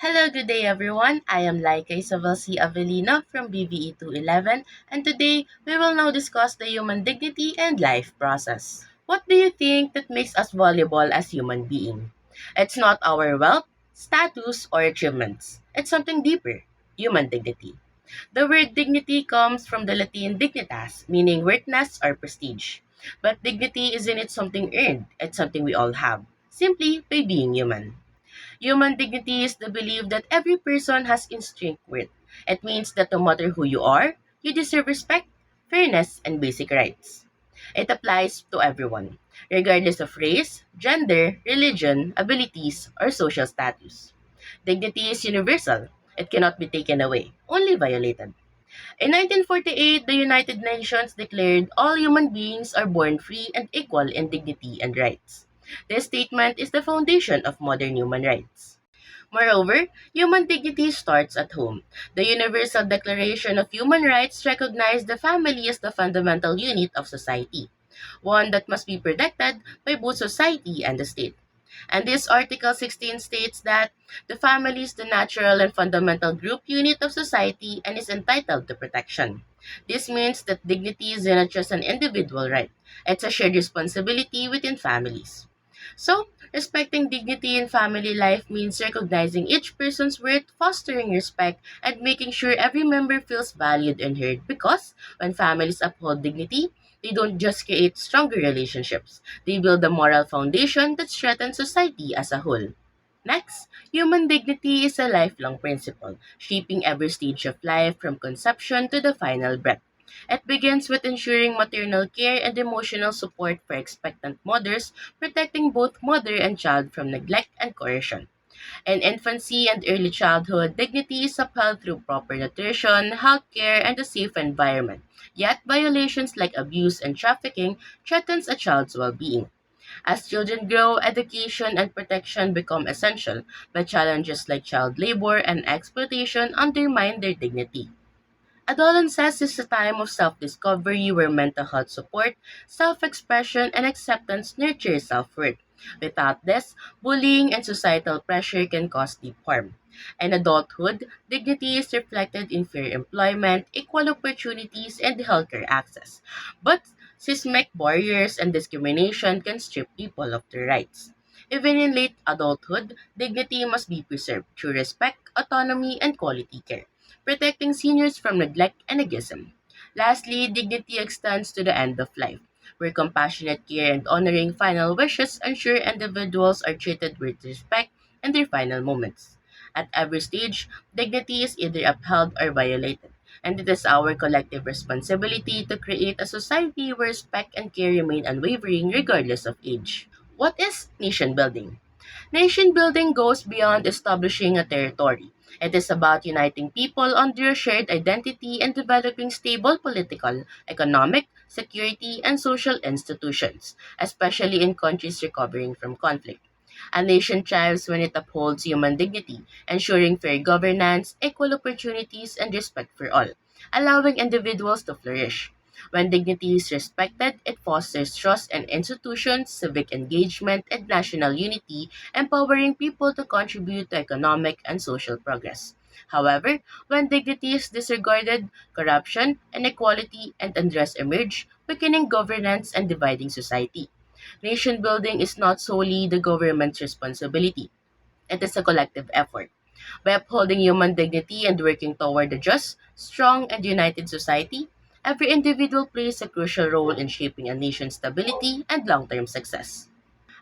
Hello, good day everyone. I am Laika Isabel C. Avelino from BVE 211, and today we will now discuss the human dignity and life process. What do you think that makes us valuable as human beings? It's not our wealth, status, or achievements. It's something deeper, human dignity. The word dignity comes from the Latin dignitas, meaning worthiness or prestige. But dignity isn't it something earned, it's something we all have, simply by being human. Human dignity is the belief that every person has instinct worth. It means that no matter who you are, you deserve respect, fairness, and basic rights. It applies to everyone, regardless of race, gender, religion, abilities, or social status. Dignity is universal. It cannot be taken away, only violated. In 1948, the United Nations declared all human beings are born free and equal in dignity and rights. This statement is the foundation of modern human rights. Moreover, human dignity starts at home. The Universal Declaration of Human Rights recognizes the family as the fundamental unit of society, one that must be protected by both society and the state. And this Article 16 states that the family is the natural and fundamental group unit of society and is entitled to protection. This means that dignity is not just an individual right, it's a shared responsibility within families. So, respecting dignity in family life means recognizing each person's worth, fostering respect, and making sure every member feels valued and heard because when families uphold dignity, they don't just create stronger relationships, they build a moral foundation that strengthens society as a whole. Next, human dignity is a lifelong principle, shaping every stage of life from conception to the final breath. It begins with ensuring maternal care and emotional support for expectant mothers, protecting both mother and child from neglect and coercion. In infancy and early childhood, dignity is upheld through proper nutrition, health care, and a safe environment. Yet, violations like abuse and trafficking threatens a child's well-being. As children grow, education and protection become essential, but challenges like child labor and exploitation undermine their dignity. Adolescence is a time of self-discovery where mental health support, self-expression, and acceptance nurture self-worth. Without this, bullying and societal pressure can cause deep harm. In adulthood, dignity is reflected in fair employment, equal opportunities, and healthcare access. But systemic barriers and discrimination can strip people of their rights. Even in late adulthood, dignity must be preserved through respect, autonomy, and quality care protecting seniors from neglect and ageism. Lastly, dignity extends to the end of life, where compassionate care and honoring final wishes ensure individuals are treated with respect in their final moments. At every stage, dignity is either upheld or violated, and it is our collective responsibility to create a society where respect and care remain unwavering regardless of age. What is nation building? Nation building goes beyond establishing a territory. It is about uniting people under a shared identity and developing stable political, economic, security, and social institutions, especially in countries recovering from conflict. A nation thrives when it upholds human dignity, ensuring fair governance, equal opportunities, and respect for all, allowing individuals to flourish. When dignity is respected, it fosters trust in institutions, civic engagement, and national unity, empowering people to contribute to economic and social progress. However, when dignity is disregarded, corruption, inequality, and unrest emerge, weakening governance and dividing society. Nation building is not solely the government's responsibility. It is a collective effort. By upholding human dignity and working toward a just, strong, and united society, every individual plays a crucial role in shaping a nation's stability and long-term success.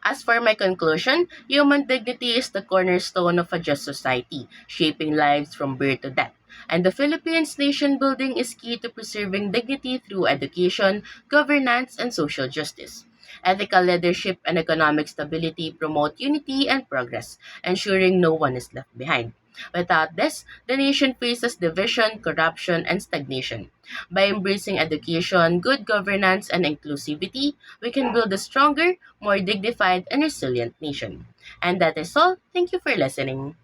As for my conclusion, human dignity is the cornerstone of a just society, shaping lives from birth to death. And the Philippines nation building is key to preserving dignity through education, governance, and social justice. Ethical leadership and economic stability promote unity and progress, ensuring no one is left behind. Without this, the nation faces division, corruption, and stagnation. By embracing education, good governance, and inclusivity, we can build a stronger, more dignified, and resilient nation. And that is all. Thank you for listening.